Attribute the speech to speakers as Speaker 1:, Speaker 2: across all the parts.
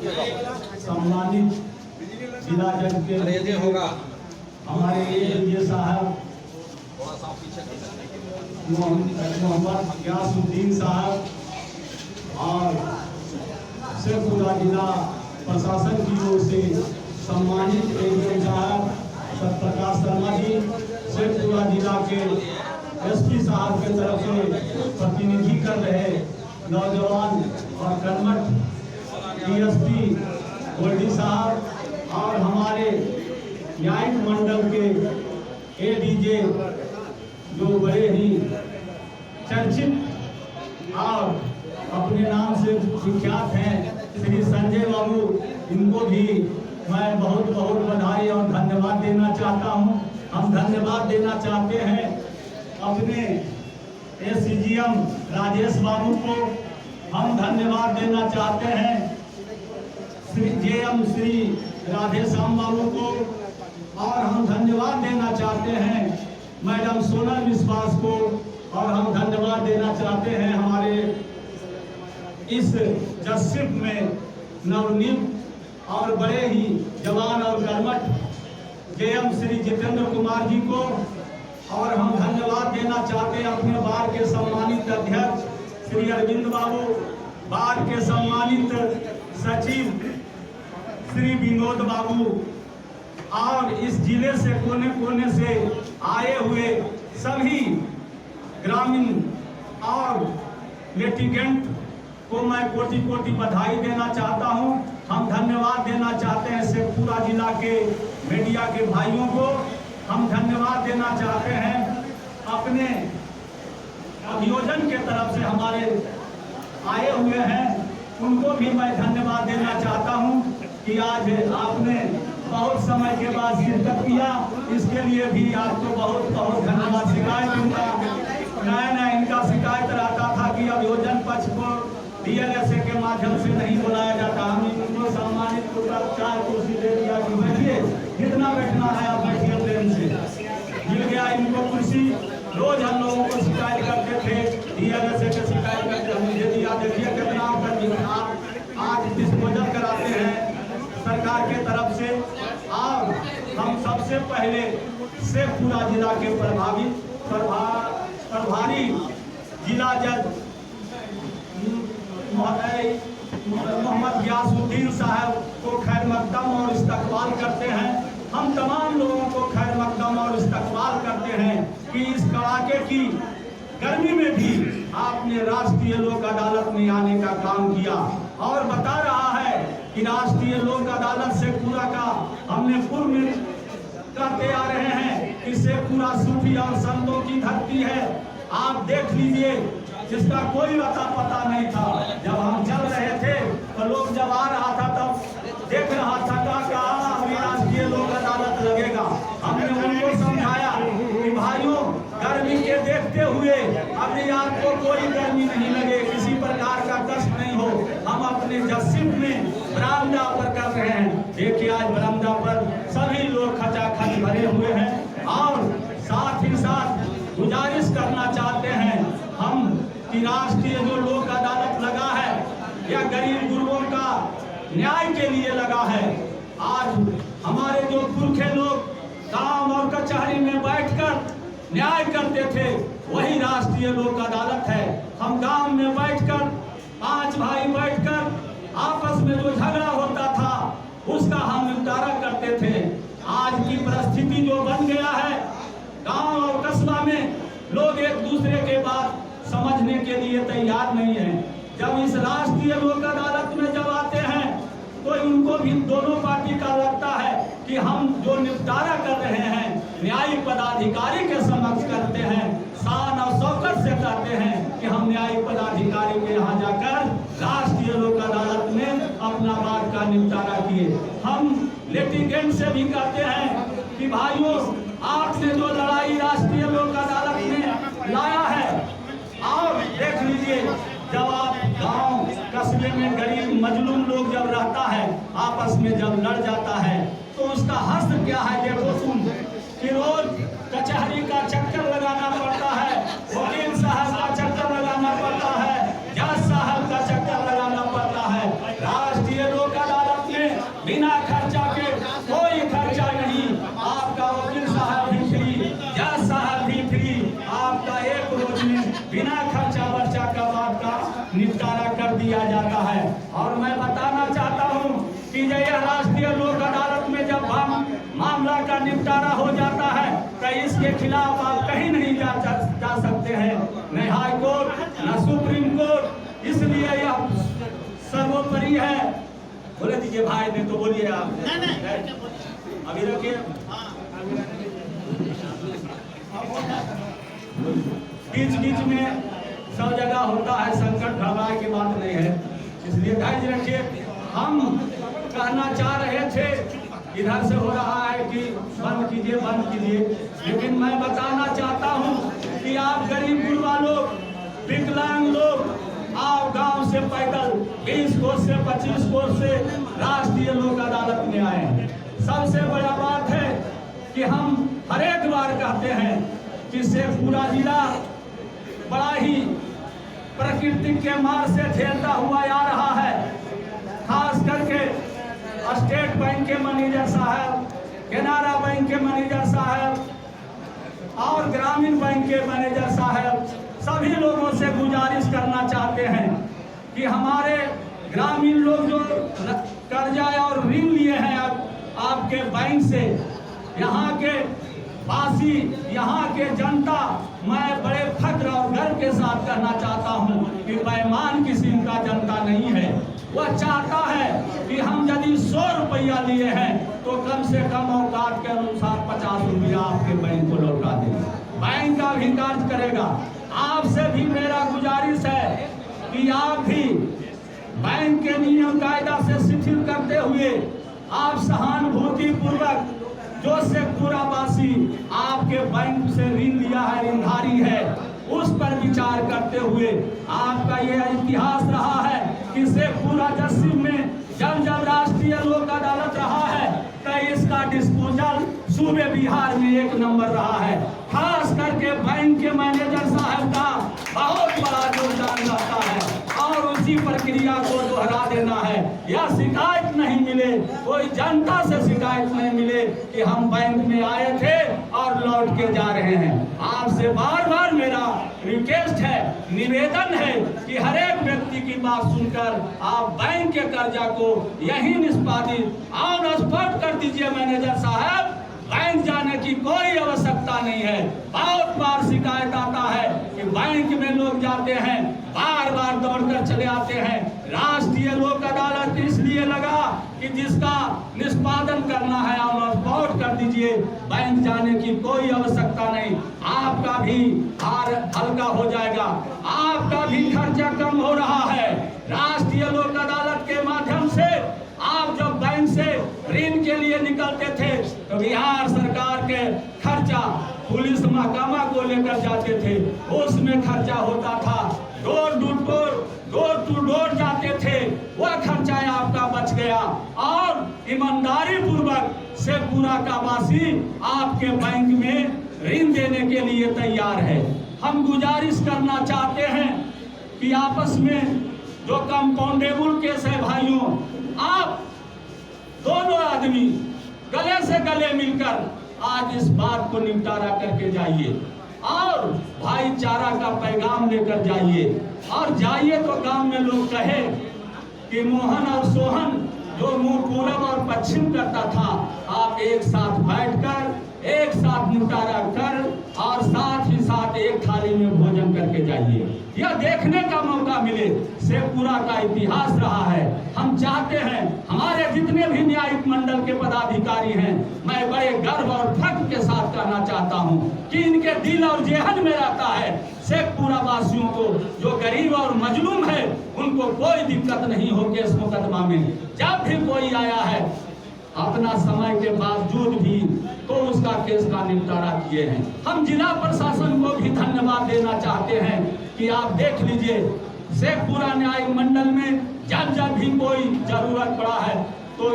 Speaker 1: सम्मानित जिला जज के होगा हमारे ये साहब मोहम्मद गयासुद्दीन साहब और शेखपुरा जिला प्रशासन की ओर से सम्मानित एडीएम साहब सत्यप्रकाश शर्मा जी, शेखपुरा जिला के एसपी साहब की तरफ से प्रतिनिधि कर रहे नौजवान और कर्मठ डीएसपी गोल्डी साहब और हमारे न्यायिक मंडल के एडीजे जो बड़े ही चर्चित और अपने नाम से विख्यात हैं श्री संजय बाबू, इनको भी मैं बहुत बहुत बधाई और धन्यवाद देना चाहता हूं। हम धन्यवाद देना चाहते हैं अपने एसीजीएम राजेश बाबू को, हम धन्यवाद देना चाहते हैं जेएम श्री राधेश्याम बाबू को, और हम धन्यवाद देना चाहते हैं मैडम सोनल विश्वास को, और हम धन्यवाद देना चाहते हैं हमारे इस जजशिप में नवनीत और बड़े ही जवान और कर्मठ जेएम श्री जितेंद्र कुमार जी को, और हम धन्यवाद देना चाहते हैं अपने बार के सम्मानित अध्यक्ष श्री अरविंद बाबू, बार के सम्मानित सचिव श्री विनोद बाबू, और इस जिले से कोने कोने से आए हुए सभी ग्रामीण और लिटिगेंट को मैं कोटि कोटि बधाई देना चाहता हूं। हम धन्यवाद देना चाहते हैं शेखपुरा जिला के मीडिया के भाइयों को, हम धन्यवाद देना चाहते हैं अपने अभियोजन के तरफ से हमारे आए हुए हैं, उनको भी मैं धन्यवाद देना चाहता हूं कि आज आपने बहुत समय के बाद शिरकत किया, इसके लिए भी आपको बहुत बहुत धन्यवाद। शिकायत इनका शिकायत रहता था कि अभियोजन पक्ष को डीएलएसए के माध्यम से नहीं बुलाया जाता, हम इनको सम्मानित को 4 कुर्सी दे दिया कि बैठिए, जितना बैठना है आप बैठिए, प्रेम से मिल गया इनको कुर्सी। रोज हम लोगों को शिकायत करते थे, डीएलएसए के शिकायत करते हमने दे दिया। देखिए कितना आप आज डिस्पोजल कराते हैं सरकार के तरफ से। और हम सबसे पहले शेखपुरा जिला के प्रभारी जिला जज मोहम्मद गयासुद्दीन साहब को खैर मकदम और इस्तकबाल करते हैं। हम तमाम लोगों को खैर मकदम और इस्तकबाल करते हैं कि इस कड़ाके की गर्मी में भी आपने राष्ट्रीय लोक अदालत में आने का काम किया, और बता रहा है कि राष्ट्रीय लोक अदालत शेखपुरा का हमने पूर्व में करते आ रहे हैं कि शेखपुरा सूफी और संतों की धरती है। आप देख लीजिए, जिसका कोई पता नहीं था, जब हम चल रहे थे तो लोग जब आ रहा था तब देख रहा था कहाँ अभी राष्ट्रीय लोक अदालत लगेगा। हमने उनको समझाया कि भाइयों, गर्मी के देखते हुए अभी आपको कोई गर्मी नहीं लगे, किसी प्रकार का कष्ट नहीं हो। हम अपने जजशिप में बरामदा पर कर रहे हैं। देखिए आज बरामदा पर सभी लोग खचाखच भरे हुए हैं, और साथ ही साथ गुजारिश करना चाहते हैं हम कि राष्ट्रीय जो लोक अदालत लगा है यह गरीब गुरुओं का न्याय के लिए लगा है। आज हमारे जो पुरखे लोग गांव और कचहरी में बैठकर न्याय करते थे, वही राष्ट्रीय लोक अदालत है। हम गांव में बैठकर 5 भाई बैठकर आपस में जो झगड़ा होता था उसका हम निपटारा करते थे। आज की परिस्थिति जो बन गया है, गांव और कस्बा में लोग एक दूसरे के बात समझने के लिए तैयार नहीं है। जब इस राष्ट्रीय लोक अदालत में जब आते हैं तो इनको भी दोनों पार्टी का लगता है कि हम जो निपटारा कर रहे हैं न्यायिक पदाधिकारी के समक्ष करते हैं, शान और शौकत से कहते हैं कि हम न्यायिक पदाधिकारी के यहाँ जाकर राष्ट्रीय लोक अदालत में अपना बात का निपटारा किए। हम लिटिगेंट से भी कहते हैं कि भाइयों, आपने जो लड़ाई राष्ट्रीय लोक अदालत में लाया है, और देख लीजिए जब आप गांव कस्बे में गरीब मजलूम लोग जब रहता है, आपस में जब लड़ जाता है, तो उसका हश्र क्या है। देखो तुम कि रोज कचहरी का चक्कर लगाना पड़ता है, वकील साहब का चक्कर लगाना पड़ता है, जज साहब का चक्कर लगाना पड़ता है। राष्ट्रीय लोक अदालत कि यह राष्ट्रीय लोक अदालत में जब मामला का निपटारा हो जाता है तो इसके खिलाफ आप कहीं नहीं जा सकते हैं, न हाई कोर्ट न सुप्रीम कोर्ट। इसलिए यह सर्वोपरि है। बोले दीजिए भाई, नहीं तो बोलिए आप। अभी रखिए। बीच बीच में सब जगह होता है संकट, घबराए की बात नहीं है, इसलिए धैर्य रखिए। हम कहना चाह रहे थे, इधर से हो रहा है कि बंद कीजिए बंद कीजिए, लेकिन मैं बताना चाहता हूँ कि आप गरीब गुरबा लोग, विकलांग लोग, आप गांव से पैदल 20 कोस से 25 कोस से राष्ट्रीय लोक अदालत में आए हैं। सबसे बड़ा बात है कि हम हर एक बार कहते हैं कि शेखपुरा जिला बड़ा ही प्रकृति के मार से झेलता हुआ आ रहा है। खास करके स्टेट बैंक के मैनेजर साहब, केनरा बैंक के मैनेजर साहब और ग्रामीण बैंक के मैनेजर साहब, सभी लोगों से गुजारिश करना चाहते हैं कि हमारे ग्रामीण लोग जो कर्जा और ऋण लिए हैं आपके बैंक से, यहाँ के वासी, यहाँ के जनता, मैं बड़े फख्र और गर्व के साथ कहना चाहता हूँ कि बेईमान किस्म का जनता नहीं है। वह चाहता है कि हम यदि 100 रुपया लिए हैं तो कम से कम औकात के अनुसार 50 रुपया आपके बैंक को लौटा दें। बैंक का भी कार्य करेगा। आपसे भी मेरा गुजारिश है कि आप भी बैंक के नियम कायदा से शिथिल करते हुए आप सहानुभूति पूर्वक जो शेखपुरा वासी आपके बैंक से ऋण लिया है, ऋणधारी है, उस पर विचार करते हुए आपका यह इतिहास रहा है कि शेखपुरा तहसील में जब जब राष्ट्रीय लोक अदालत रहा है तो इसका डिस्पोजल सूबे बिहार में 1 नंबर रहा है। खास करके बैंक के मैनेजर साहब का बहुत बड़ा योगदान रहता है और उसी प्रक्रिया को दोहरा देना है। यह शिकायत नहीं मिले, कोई जनता से शिकायत नहीं मिले कि हम बैंक में आए थे और लौट के जा रहे हैं। आपसे बार बार मेरा रिक्वेस्ट है, निवेदन है कि हर एक व्यक्ति की बात सुनकर आप बैंक के कर्जा को यही निष्पादित और स्पष्ट कर दीजिए। मैनेजर साहब, बैंक जाने की कोई आवश्यकता नहीं है। बहुत बार शिकायत आता है कि बैंक में लोग जाते हैं, बार बार दौड़कर चले आते हैं। राष्ट्रीय लोक अदालत इसलिए लगा कि जिसका निष्पादन करना है आप रिपोर्ट कर दीजिए, बैंक जाने की कोई आवश्यकता नहीं। आपका भी भार हल्का हो जाएगा, आपका भी खर्चा कम हो रहा है। राष्ट्रीय लोक अदालत के माध्यम से आप जब बैंक से ऋण के लिए निकलते थे तो बिहार सरकार के खर्चा पुलिस महकमा को लेकर जाते थे, उसमें खर्चा होता था। डोर टू डोर जाते थे, वह खर्चा आपका बच गया और ईमानदारी पूर्वक शेखपुरा का वासी आपके बैंक में ऋण देने के लिए तैयार है। हम गुजारिश करना चाहते हैं कि आपस में जो कंपाउंडेबल केस है भाइयों, आप दोनों आदमी गले से गले मिलकर आज इस बात को निपटारा करके जाइए और भाईचारा का पैगाम लेकर जाइए। और जाइए तो गांव में लोग कहे कि मोहन और सोहन जो मुंह पूरब और पश्चिम करता था, आप एक साथ बैठकर एक साथ निपटारा कर और साथ ही साथ एक थाली में भोजन करके जाइए। यह देखने का मौका मिले। शेखपुरा का इतिहास रहा है। हम चाहते हैं हमारे जितने भी न्यायिक मंडल के पदाधिकारी हैं, मैं बड़े गर्व और फख्र के साथ कहना चाहता हूं कि इनके दिल और जेहन में रहता है शेखपुरा वासियों को, जो गरीब और मजलूम है, उनको कोई दिक्कत नहीं हो केस मुकदमा में। जब भी कोई आया है अपना समय के बावजूद भी तो उसका केस का निपटारा किए हैं। हम जिला प्रशासन को भी धन्यवाद देना चाहते हैं कि आप देख लीजिए, शेखपुरा न्यायिक मंडल में जब जब भी कोई जरूरत पड़ा है तो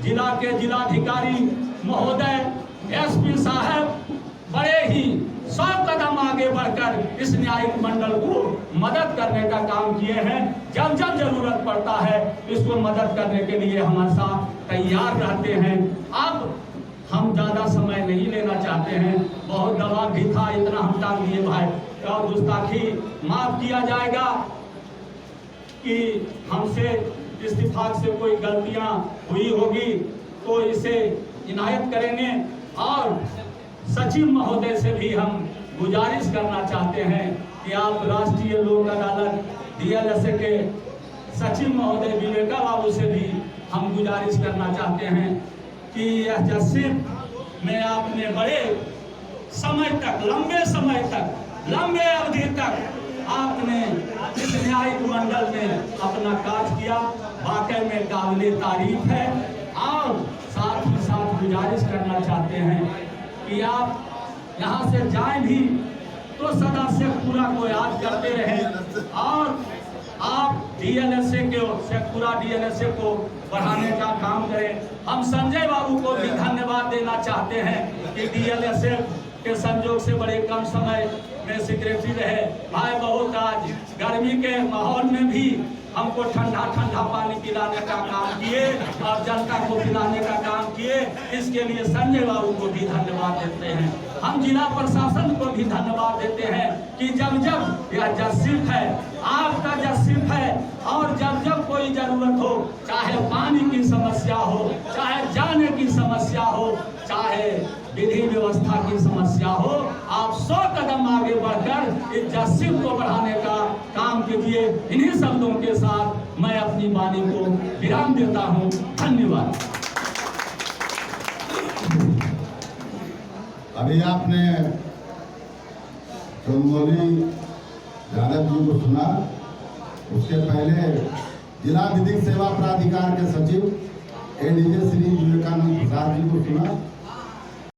Speaker 1: जिला के जिलाधिकारी महोदय, एसपी साहब बड़े ही 100 कदम आगे बढ़कर इस न्यायिक मंडल को मदद करने का काम किए हैं। जब जब जरूरत पड़ता है इसको मदद करने के लिए हमेशा तैयार रहते हैं। अब हम ज़्यादा समय नहीं लेना चाहते हैं, बहुत दबाव भी था, इतना हम टाल दिए भाई, और गुस्ताखी माफ किया जाएगा कि हमसे इत्तेफाक से कोई गलतियां हुई होगी तो इसे इनायत करेंगे। और सचिव महोदय से भी हम गुजारिश करना चाहते हैं कि आप राष्ट्रीय लोक अदालत DLSA के सचिव महोदय विवेका बाबू से भी हम गुजारिश करना चाहते हैं कि यह जजशिप में आपने बड़े समय तक, लंबे समय तक, लंबे अवधि तक आपने इस न्यायिक मंडल में अपना काज किया, वाकई में काबिले तारीफ है। और साथ ही साथ गुजारिश करना चाहते हैं कि आप यहाँ से जाएं भी तो सदा शेखपुरा को याद करते रहें और आप DLSA के शेखपुरा DLSA को बढ़ाने का काम करें। हम संजय बाबू को भी धन्यवाद देना चाहते हैं कि DLSA के संजोग से बड़े कम समय में सेक्रेटरी रहे। भाई बहुत आज गर्मी के माहौल में भी हमको ठंडा ठंडा पानी पिलाने का काम किए और जनता को पिलाने का काम किए। इसके लिए संजय बाबू को भी धन्यवाद देते हैं। हम जिला प्रशासन को भी धन्यवाद देते हैं कि जब जब यह जजशिप है, आपका जजशिप है, और जब जब कोई जरूरत हो, चाहे पानी की समस्या हो, चाहे जाने की समस्या हो, चाहे विधि व्यवस्था की समस्या हो, आप 100 कदम आगे बढ़कर इस जजशिप को बढ़ाने का काम कीजिए। इन्हीं शब्दों के साथ मैं अपनी वाणी को विराम देता हूँ। धन्यवाद।
Speaker 2: अभी आपने चंदौली यादव जी को सुना, उसके पहले जिला विधिक सेवा प्राधिकार के सचिव ADJ श्री विवेकानंद प्रसाद जी को सुना।